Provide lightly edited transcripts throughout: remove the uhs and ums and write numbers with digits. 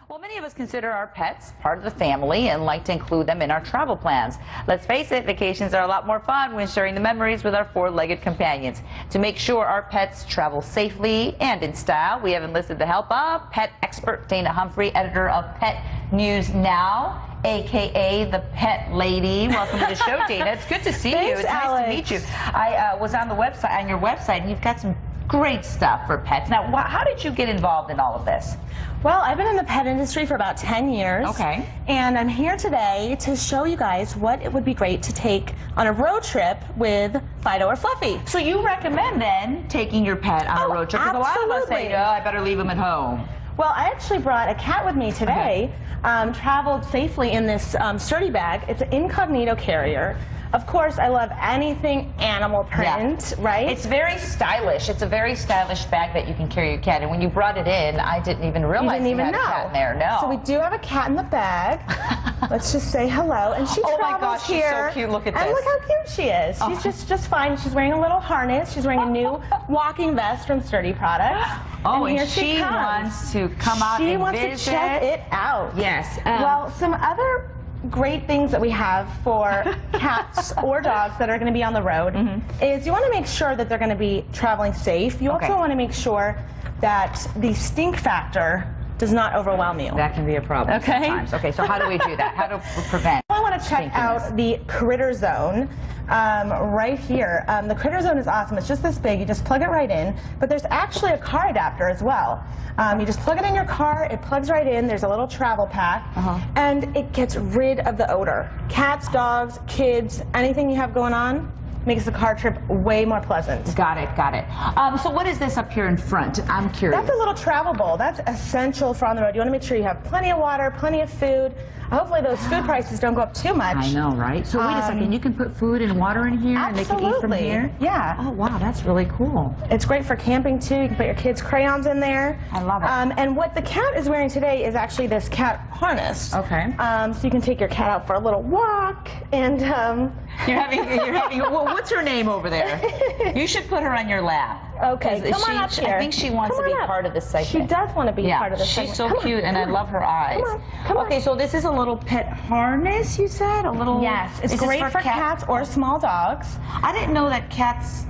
Well, many of us consider our pets part of the family and like to include them in our travel plans. Let's face it, vacations are a lot more fun when sharing the memories with our four-legged companions. To make sure our pets travel safely and in style, we have enlisted the help of pet expert Dana Humphrey, editor of Pet News Now, a.k.a. the Pet Lady. Welcome to the show, Dana. It's good to see you. It's Alex. Nice to meet you. I was on the website, on your website, and you've got some great stuff for pets. Now, how did you get involved in all of this? Well, I've been in the pet industry for about 10 years. Okay. And I'm here today to show you guys what it would be great to take on a road trip with Fido or Fluffy. So you recommend then taking your pet on a road trip? Because a lot of us say, oh, I better leave him at home. Well, I actually brought a cat with me today. Traveled safely in this sturdy bag. It's an incognito carrier. Of course, I love anything animal print, right? It's very stylish. It's a very stylish bag that you can carry your cat. And when you brought it in, I didn't even realize you had a cat in there. No. So we do have a cat in the bag. Let's just say hello. And she travels my gosh, here. She's so cute. Look at this. And look how cute she is. She's just fine. She's wearing a little harness. She's wearing a new walking vest from Sturdy Products. Oh, and here she wants to come out and visit. She wants to check it out. Yes. Well, some other great things that we have for cats or dogs that are going to be on the road is you want to make sure that they're going to be traveling safe. You also want to make sure that the stink factor does not overwhelm you. That can be a problem sometimes. Okay, so how do we do that? How to prevent? I want to check out the CritterZone right here. The CritterZone is awesome. It's just this big. You just plug it right in. But there's actually a car adapter as well. You just plug it in your car. It plugs right in. There's a little travel pack. And it gets rid of the odor. Cats, dogs, kids, anything you have going on makes the car trip way more pleasant. Got it, got it. So what is this up here in front? I'm curious. That's a little travel bowl. That's essential for on the road. You want to make sure you have plenty of water, plenty of food. Hopefully those food prices don't go up too much. I know, right? So wait a second, you can put food and water in here and they can eat from here? Yeah. Oh, wow, that's really cool. It's great for camping too. You can put your kids' crayons in there. I love it. And what the cat is wearing today is actually this cat harness. Okay. So you can take your cat out for a little walk and you're having well, what's her name over there? You should put her on your lap. Okay, come on up here. I think she wants to be part of this segment. She does want to be part of this segment. She's so cute, and I love her eyes. Come on. Okay, so this is a little pet harness, you said? A little. Yes, it's great for cats or small dogs. I didn't know that cats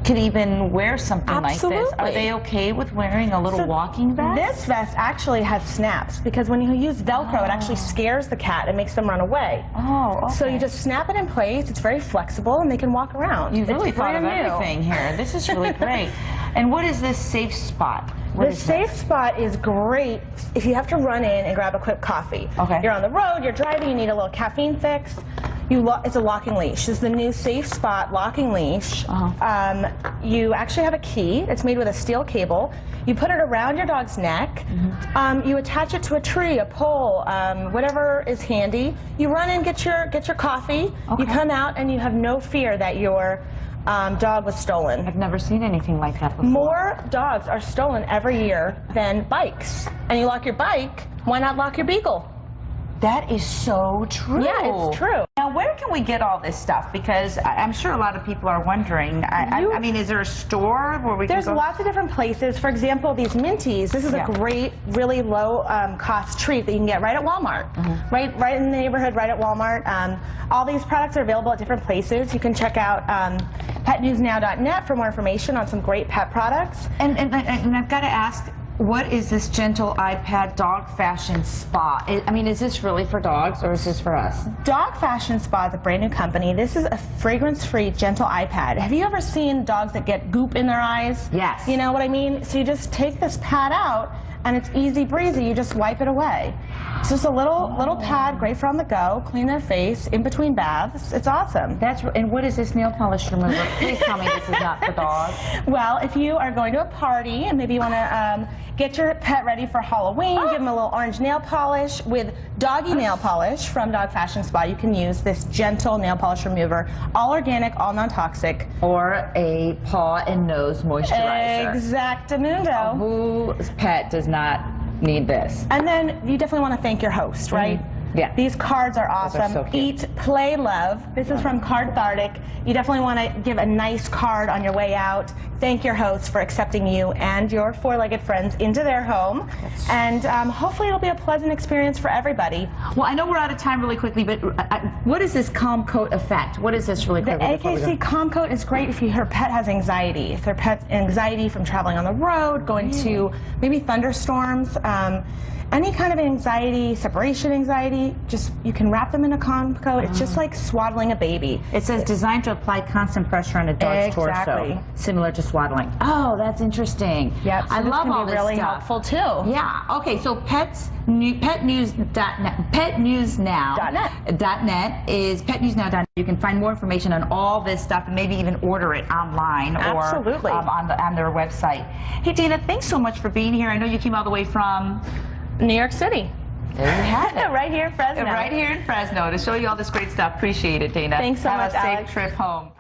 could even wear something like this. Are they okay with wearing a little walking vest? This vest actually has snaps because when you use Velcro, it actually scares the cat and makes them run away. Oh, okay. So you just snap it in place. It's very flexible, and they can walk around. You've really thought of everything here. This is really great. And what is this safe spot? The safe spot is great if you have to run in and grab a quick coffee. Okay. You're on the road, you're driving, you need a little caffeine fix. It's a locking leash. It's the new Safe Spot locking leash. You actually have a key. It's made with a steel cable. You put it around your dog's neck. You attach it to a tree, a pole, whatever is handy. You run in, get your coffee. You come out, and you have no fear that your dog was stolen. I've never seen anything like that before. More dogs are stolen every year than bikes. And you lock your bike, why not lock your beagle? That is so true. Yeah, it's true. Now, where can we get all this stuff? Because I'm sure a lot of people are wondering. I mean, is there a store where we can go? There's lots of different places. For example, these Minties. This is a great, really low cost treat that you can get right at Walmart. Right in the neighborhood, right at Walmart. All these products are available at different places. You can check out petnewsnow.net for more information on some great pet products. And I've got to ask, what is this gentle iPad dog fashion spa? I mean, is this really for dogs or is this for us? Dog Fashion Spa is a brand new company. This is a fragrance-free gentle iPad. Have you ever seen dogs that get goop in their eyes? Yes. You know what I mean? So you just take this pad out and it's easy breezy. You just wipe it away. It's just a little pad, great for on the go, clean their face in between baths. It's awesome. And what is this nail polish remover? Please tell me this is not for dogs. Well, if you are going to a party and maybe you want to get your pet ready for Halloween, give them a little orange nail polish with doggy nail polish from Dog Fashion Spa, you can use this gentle nail polish remover, all organic, all non-toxic. Or a paw and nose moisturizer. Exactamundo. Whose pet does not need this? And then you definitely want to thank your host, right? Yeah. These cards are awesome. So Eat, Play, Love. This is from Cardthartic. You definitely want to give a nice card on your way out. thank your hosts for accepting you and your four-legged friends into their home. And hopefully it'll be a pleasant experience for everybody. Well, I know we're out of time really quickly, but what is this calm coat effect? What is this really quickly? The AKC Calm Coat is great if your pet has anxiety. If their pet's anxiety from traveling on the road, going to maybe thunderstorms, any kind of anxiety, separation anxiety, just you can wrap them in a calm coat. It's just like swaddling a baby. It says designed to apply constant pressure on a dog's torso, similar to swaddling. Oh, that's interesting. Yep. So I love all this really stuff. helpful too. Yeah. Okay. So petnewsnow.net is petnewsnow.net. You can find more information on all this stuff and maybe even order it online or on their website. Hey, Dana, thanks so much for being here. I know you came all the way from New York City. There you have it. Right here in Fresno. Right here in Fresno to show you all this great stuff. Appreciate it, Dana. Thanks so much, Have a Alex. safe trip home.